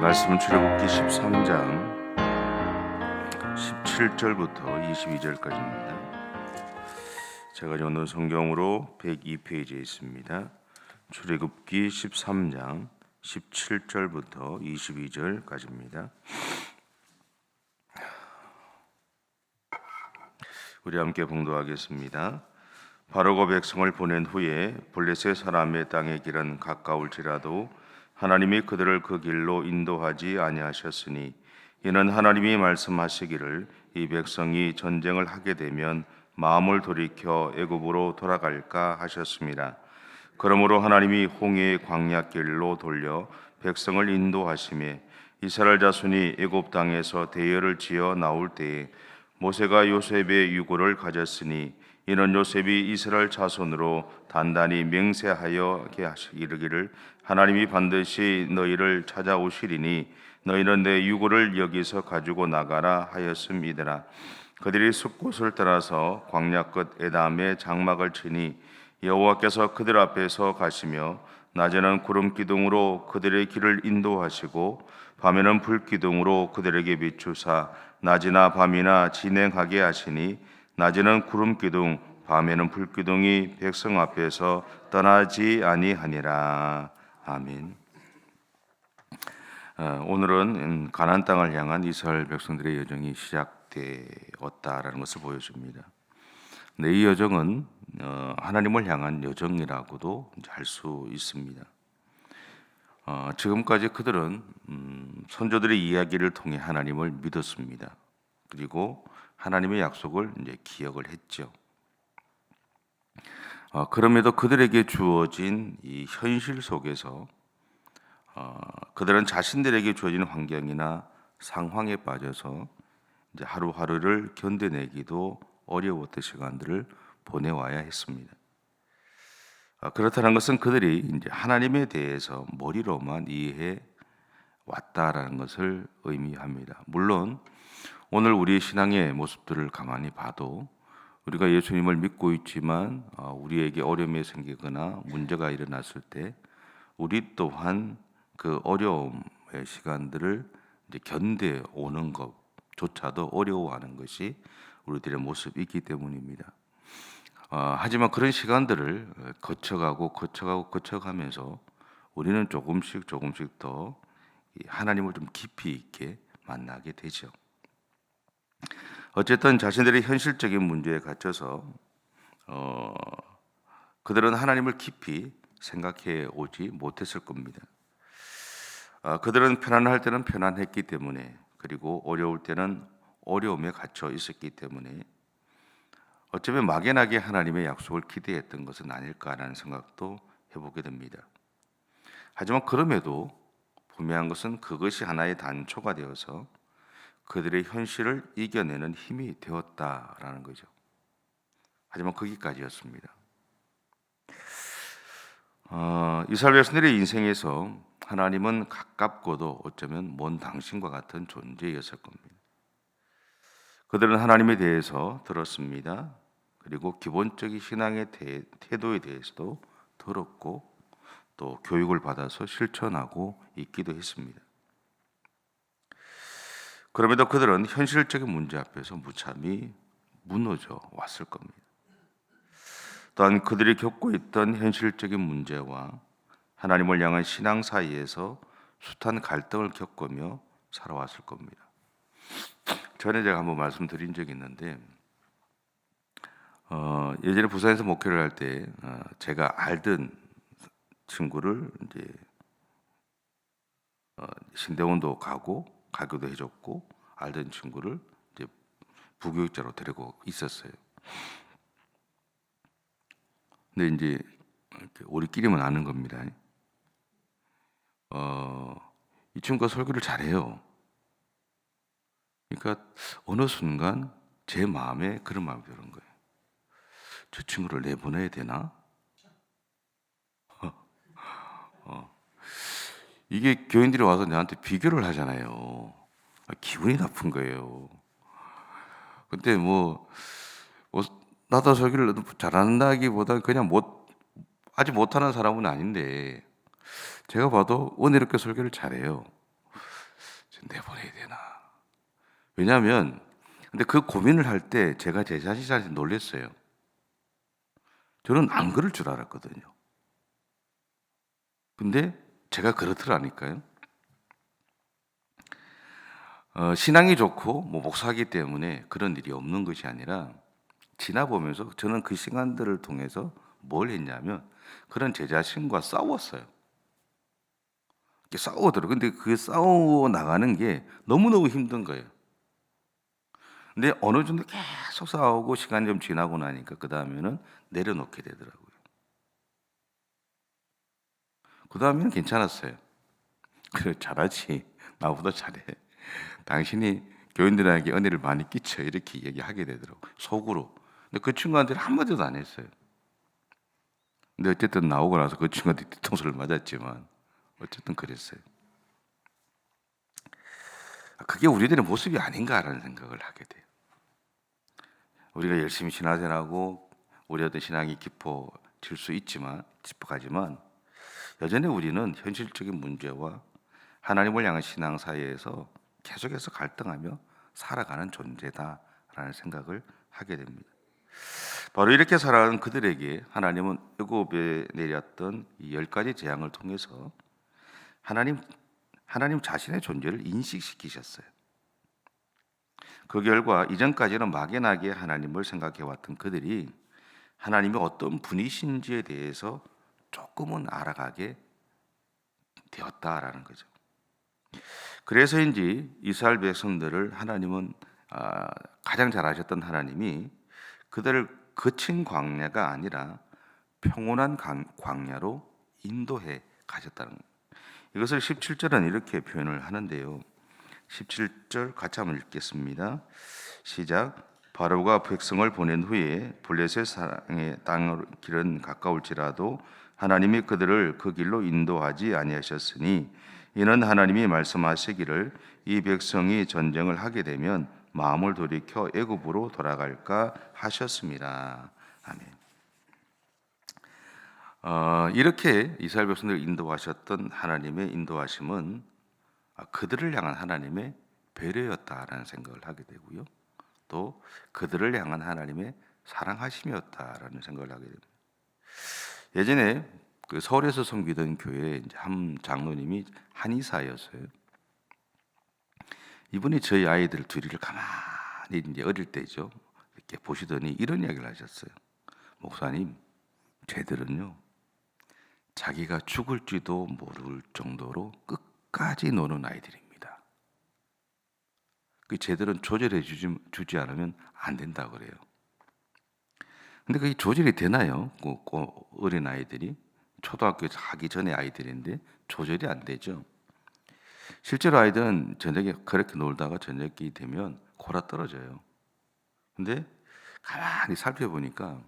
말씀은 출애굽기 13장 17절부터 22절까지입니다. 제가 전는 성경으로 102페이지에 있습니다. 출애굽기 13장 17절부터 22절까지입니다. 우리 함께 봉독하겠습니다. 바로가 백성을 보낸 후에 블레셋 사람의 땅의 길은 가까울지라도 하나님이 그들을 그 길로 인도하지 아니하셨으니 이는 하나님이 말씀하시기를 이 백성이 전쟁을 하게 되면 마음을 돌이켜 애굽으로 돌아갈까 하셨습니다. 그러므로 하나님이 홍해의 광야길로 돌려 백성을 인도하시매 이스라엘 자손이 애굽 땅에서 대열을 지어 나올 때에 모세가 요셉의 유고를 가졌으니 이는 요셉이 이스라엘 자손으로 단단히 맹세하여 이르기를 하나님이 반드시 너희를 찾아오시리니 너희는 내 유고를 여기서 가지고 나가라 하였음이더라. 그들이 숲곳을 따라서 광야 끝 에담에 장막을 치니 여호와께서 그들 앞에서 가시며 낮에는 구름 기둥으로 그들의 길을 인도하시고 밤에는 불 기둥으로 그들에게 비추사 낮이나 밤이나 진행하게 하시니 낮에는 구름 기둥 밤에는 불 기둥이 백성 앞에서 떠나지 아니하니라. 아멘. 오늘은 가나안 땅을 향한 이스라엘 백성들의 여정이 시작되었다라는 것을 보여줍니다. 근데 이 여정은 하나님을 향한 여정이라고도 할 수 있습니다. 지금까지 그들은 선조들의 이야기를 통해 하나님을 믿었습니다. 그리고 하나님의 약속을 이제 기억을 했죠. 그럼에도 그들에게 주어진 이 현실 속에서 그들은 자신들에게 주어진 환경이나 상황에 빠져서 이제 하루하루를 견뎌내기도 어려웠던 시간들을 보내와야 했습니다. 그렇다는 것은 그들이 이제 하나님에 대해서 머리로만 이해해 왔다라는 것을 의미합니다. 물론 오늘 우리의 신앙의 모습들을 가만히 봐도 우리가 예수님을 믿고 있지만 우리에게 어려움이 생기거나 문제가 일어났을 때 우리 또한 그 어려움의 시간들을 이제 견뎌오는 것조차도 어려워하는 것이 우리들의 모습이기 때문입니다. 하지만 그런 시간들을 거쳐가면서 우리는 조금씩 더 하나님을 좀 깊이 있게 만나게 되죠. 어쨌든 자신들의 현실적인 문제에 갇혀서 그들은 하나님을 깊이 생각해 오지 못했을 겁니다. 그들은 편안할 때는 편안했기 때문에, 그리고 어려울 때는 어려움에 갇혀 있었기 때문에 어쩌면 막연하게 하나님의 약속을 기대했던 것은 아닐까라는 생각도 해보게 됩니다. 하지만 그럼에도 분명한 것은 그것이 하나의 단초가 되어서 그들의 현실을 이겨내는 힘이 되었다라는 거죠. 하지만 거기까지였습니다. 이스라엘 백성들의 인생에서 하나님은 가깝고도 어쩌면 먼 당신과 같은 존재였을 겁니다. 그들은 하나님에 대해서 들었습니다. 그리고 기본적인 신앙의 태도에 대해서도 들었고 또 교육을 받아서 실천하고 있기도 했습니다. 그럼에도 그들은 현실적인 문제 앞에서 무참히 무너져 왔을 겁니다. 또한 그들이 겪고 있던 현실적인 문제와 하나님을 향한 신앙 사이에서 숱한 갈등을 겪으며 살아왔을 겁니다. 전에 제가 한번 말씀드린 적이 있는데 예전에 부산에서 목회를 할 때 제가 알던 친구를 이제 신대원도 가기도 해줬고 알던 친구를 이제 부교육자로 데리고 있었어요. 근데 이제 우리끼리만 아는 겁니다. 이 친구가 설교를 잘해요. 그러니까 어느 순간 제 마음에 그런 마음이 드는 거예요. 저 친구를 내보내야 되나? 이게 교인들이 와서 나한테 비교를 하잖아요. 기분이 나쁜 거예요. 근데 나도 설교를 잘한다기보다 그냥 아직 못하는 사람은 아닌데 제가 봐도 은혜롭게 설교를 잘해요. 내보내야 되나? 왜냐하면 근데 그 고민을 할 때 제가 제 자신한테 놀랐어요. 저는 안 그럴 줄 알았거든요. 근데 제가 그렇더라니까요. 신앙이 좋고 목사이기 때문에 그런 일이 없는 것이 아니라 지나보면서 저는 그 시간들을 통해서 뭘 했냐면 그런 제 자신과 싸웠어요. 이렇게 싸우더라고요. 근데 그 싸워 나가는 게 너무너무 힘든 거예요. 근데 어느 정도 계속 싸우고 시간이 좀 지나고 나니까 그다음에는 내려놓게 되더라고요. 그다음에는 괜찮았어요. 그래 잘하지. 나보다 잘해. 당신이 교인들에게 은혜를 많이 끼쳐 이렇게 얘기하게 되더라고요. 속으로. 근데 그 친구한테는 한마디도 안 했어요. 근데 어쨌든 나오고 나서 그 친구한테 뒤통수를 맞았지만 어쨌든 그랬어요. 그게 우리들의 모습이 아닌가라는 생각을 하게 돼요. 우리가 열심히 신앙생활하고 우리 어떤 신앙이 깊어질 수 있지만 깊어가지만 여전히 우리는 현실적인 문제와 하나님을 향한 신앙 사이에서 계속해서 갈등하며 살아가는 존재다라는 생각을 하게 됩니다. 바로 이렇게 살아가는 그들에게 하나님은 애굽에 내렸던 이 10가지 재앙을 통해서 하나님 자신의 존재를 인식시키셨어요. 그 결과 이전까지는 막연하게 하나님을 생각해 왔던 그들이 하나님이 어떤 분이신지에 대해서 조금은 알아가게 되었다라는 거죠. 그래서인지 이스라엘 백성들을 하나님은 가장 잘 아셨던 하나님이 그들을 거친 광야가 아니라 평온한 광야로 인도해 가셨다는 거예요. 이것을 17절은 이렇게 표현을 하는데요. 17절 같이 한번 읽겠습니다. 시작. 바로가 백성을 보낸 후에 블레셋 사랑의 땅 길은 가까울지라도 하나님이 그들을 그 길로 인도하지 아니하셨으니 이는 하나님이 말씀하시기를 이 백성이 전쟁을 하게 되면 마음을 돌이켜 애굽으로 돌아갈까 하셨습니다. 아멘. 이렇게 이스라엘 백성들을 인도하셨던 하나님의 인도하심은 그들을 향한 하나님의 배려였다라는 생각을 하게 되고요. 또 그들을 향한 하나님의 사랑하심이었다라는 생각을 하게 됩니다. 예전에 그 서울에서 섬기던 교회에 이제 한 장로님이 한의사였어요. 이분이 저희 아이들 둘이를 가만히 이제 어릴 때죠. 이렇게 보시더니 이런 이야기를 하셨어요. 목사님, 쟤들은요, 자기가 죽을지도 모를 정도로 끝까지 노는 아이들입니다. 그 쟤들은 조절해 주지 않으면 안 된다 그래요. 근데 그게 조절이 되나요? 그 어린 아이들이 초등학교 가기 전에 아이들인데 조절이 안 되죠. 실제로 아이들은 저녁에 그렇게 놀다가 저녁이 되면 골아 떨어져요. 근데 가만히 살펴보니까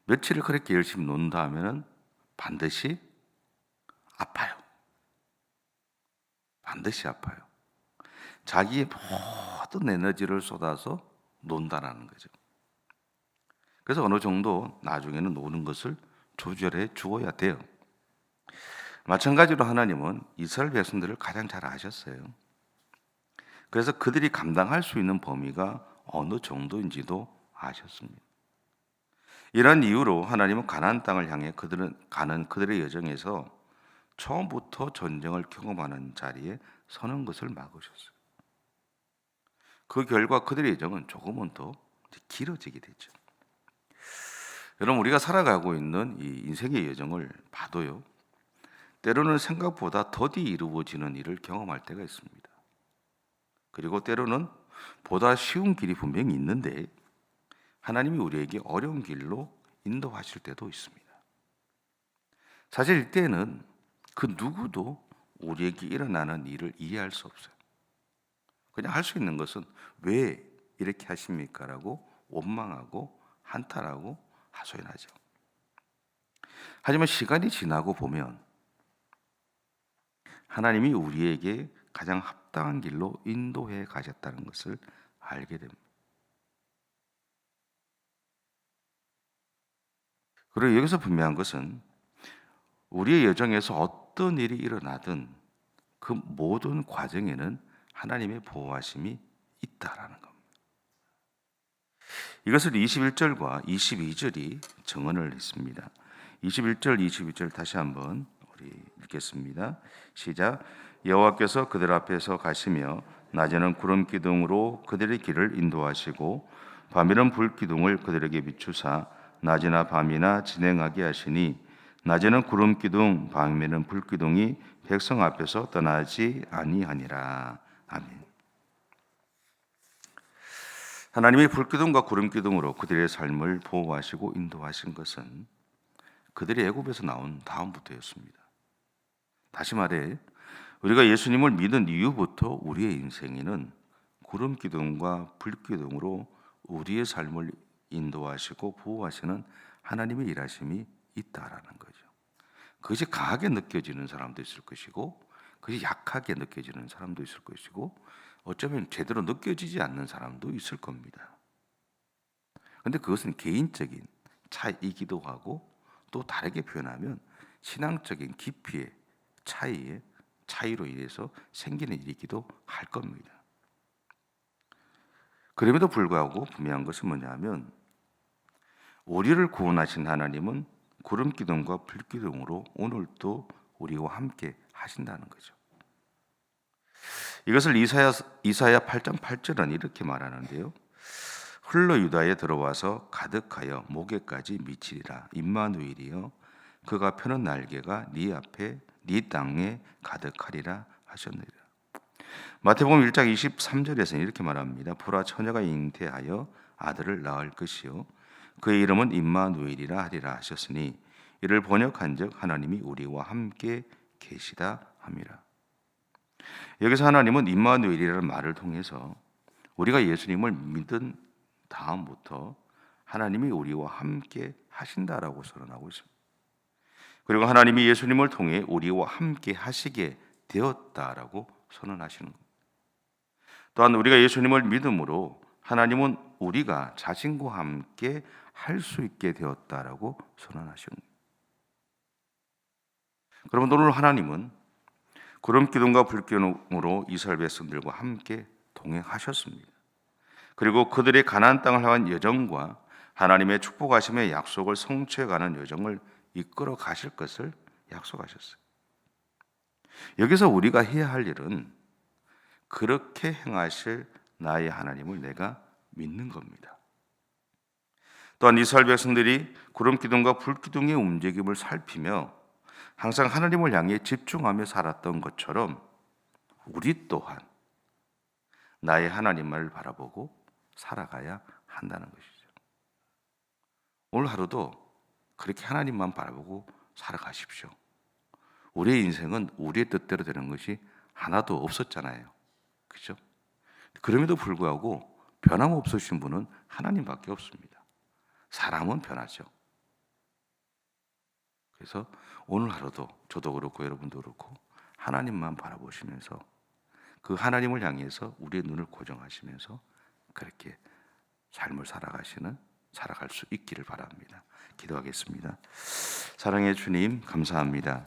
며칠을 그렇게 열심히 논다 하면은 반드시 아파요. 반드시 아파요. 자기의 모든 에너지를 쏟아서 논다라는 거죠. 그래서 어느 정도 나중에는 노는 것을 조절해 주어야 돼요. 마찬가지로 하나님은 이스라엘 백성들을 가장 잘 아셨어요. 그래서 그들이 감당할 수 있는 범위가 어느 정도인지도 아셨습니다. 이런 이유로 하나님은 가나안 땅을 향해 가는 그들의 여정에서 처음부터 전쟁을 경험하는 자리에 서는 것을 막으셨어요. 그 결과 그들의 여정은 조금은 더 길어지게 되죠. 여러분, 우리가 살아가고 있는 이 인생의 여정을 봐도요, 때로는 생각보다 더디 이루어지는 일을 경험할 때가 있습니다. 그리고 때로는 보다 쉬운 길이 분명히 있는데 하나님이 우리에게 어려운 길로 인도하실 때도 있습니다. 사실 이때는 그 누구도 우리에게 일어나는 일을 이해할 수 없어요. 그냥 할 수 있는 것은 왜 이렇게 하십니까? 라고 원망하고 한탄하고 하소연하죠. 하지만 시간이 지나고 보면 하나님이 우리에게 가장 합당한 길로 인도해 가셨다는 것을 알게 됩니다. 그리고 여기서 분명한 것은 우리의 여정에서 어떤 일이 일어나든 그 모든 과정에는 하나님의 보호하심이 있다라는 겁니다. 이것을 21절과 22절이 증언을 했습니다. 21절, 22절 다시 한번 우리 읽겠습니다. 시작. 여호와께서 그들 앞에서 가시며 낮에는 구름 기둥으로 그들의 길을 인도하시고 밤에는 불 기둥을 그들에게 비추사 낮이나 밤이나 진행하게 하시니 낮에는 구름 기둥 밤에는 불 기둥이 백성 앞에서 떠나지 아니하니라. 아멘. 하나님이 불기둥과 구름기둥으로 그들의 삶을 보호하시고 인도하신 것은 그들이 애굽에서 나온 다음부터였습니다. 다시 말해 우리가 예수님을 믿은 이후부터 우리의 인생에는 구름기둥과 불기둥으로 우리의 삶을 인도하시고 보호하시는 하나님의 일하심이 있다라는 거죠. 그것이 강하게 느껴지는 사람도 있을 것이고 그것이 약하게 느껴지는 사람도 있을 것이고 어쩌면 제대로 느껴지지 않는 사람도 있을 겁니다. 그런데 그것은 개인적인 차이이기도 하고 또 다르게 표현하면 신앙적인 깊이의 차이로 인해서 생기는 일이기도 할 겁니다. 그럼에도 불구하고 분명한 것은 뭐냐면 우리를 구원하신 하나님은 구름기둥과 불기둥으로 오늘도 우리와 함께 하신다는 거죠. 이것을 이사야 8장 8절은 이렇게 말하는데요. 흘러 유다에 들어와서 가득하여 목에까지 미치리라. 임마누엘이여 그가 펴는 날개가 네 앞에 네 땅에 가득하리라 하셨느니라. 마태복음 1장 23절에서는 이렇게 말합니다. 보라 처녀가 잉태하여 아들을 낳을 것이요 그의 이름은 임마누엘이라 하리라 하셨으니 이를 번역한즉 하나님이 우리와 함께 계시다 함이라. 여기서 하나님은 임마누엘이라는 말을 통해서 우리가 예수님을 믿은 다음부터 하나님이 우리와 함께 하신다라고 선언하고 있습니다. 그리고 하나님이 예수님을 통해 우리와 함께 하시게 되었다라고 선언하시는 겁니다. 또한 우리가 예수님을 믿음으로 하나님은 우리가 자신과 함께 할 수 있게 되었다라고 선언하시는 겁니다. 그러면 오늘 하나님은 구름기둥과 불기둥으로 이스라엘 백성들과 함께 동행하셨습니다. 그리고 그들의 가나안 땅을 향한 여정과 하나님의 축복하심의 약속을 성취해가는 여정을 이끌어 가실 것을 약속하셨어요. 여기서 우리가 해야 할 일은 그렇게 행하실 나의 하나님을 내가 믿는 겁니다. 또한 이스라엘 백성들이 구름기둥과 불기둥의 움직임을 살피며 항상 하나님을 향해 집중하며 살았던 것처럼 우리 또한 나의 하나님을 바라보고 살아가야 한다는 것이죠. 오늘 하루도 그렇게 하나님만 바라보고 살아가십시오. 우리의 인생은 우리의 뜻대로 되는 것이 하나도 없었잖아요. 그렇죠? 그럼에도 불구하고 변함없으신 분은 하나님밖에 없습니다. 사람은 변하죠. 그래서 오늘 하루도 저도 그렇고 여러분도 그렇고 하나님만 바라보시면서 그 하나님을 향해서 우리의 눈을 고정하시면서 그렇게 삶을 살아갈 수 있기를 바랍니다. 기도하겠습니다. 사랑의 주님 감사합니다.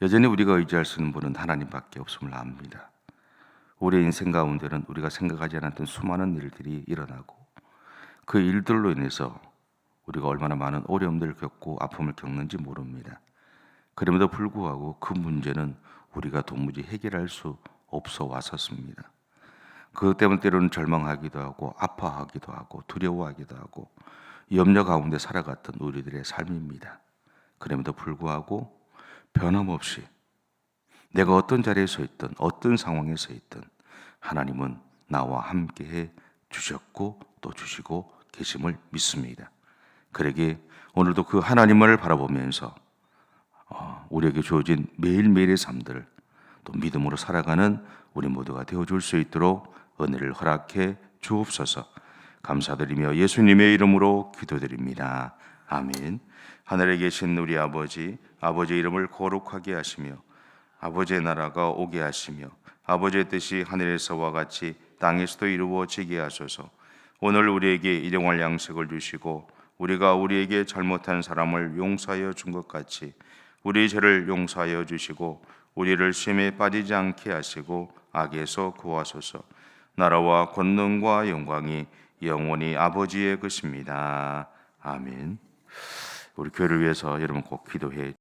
여전히 우리가 의지할 수 있는 분은 하나님밖에 없음을 압니다. 우리의 인생 가운데는 우리가 생각하지 않았던 수많은 일들이 일어나고 그 일들로 인해서 우리가 얼마나 많은 어려움들을 겪고 아픔을 겪는지 모릅니다. 그럼에도 불구하고 그 문제는 우리가 도무지 해결할 수 없어 왔었습니다. 그것 때문에 때로는 절망하기도 하고 아파하기도 하고 두려워하기도 하고 염려 가운데 살아갔던 우리들의 삶입니다. 그럼에도 불구하고 변함없이 내가 어떤 자리에 서 있든 어떤 상황에 서 있든 하나님은 나와 함께해 주셨고 또 주시고 계심을 믿습니다. 그러기에 오늘도 그 하나님을 바라보면서 우리에게 주어진 매일매일의 삶들을 또 믿음으로 살아가는 우리 모두가 되어줄 수 있도록 은혜를 허락해 주옵소서. 감사드리며 예수님의 이름으로 기도드립니다. 아멘. 하늘에 계신 우리 아버지의 이름을 거룩하게 하시며 아버지의 나라가 오게 하시며 아버지의 뜻이 하늘에서와 같이 땅에서도 이루어지게 하소서. 오늘 우리에게 일용할 양식을 주시고 우리가 우리에게 잘못한 사람을 용서하여 준 것 같이 우리 죄를 용서하여 주시고 우리를 시험에 빠지지 않게 하시고 악에서 구하소서. 나라와 권능과 영광이 영원히 아버지의 것입니다. 아멘. 우리 교회를 위해서 여러분 꼭 기도해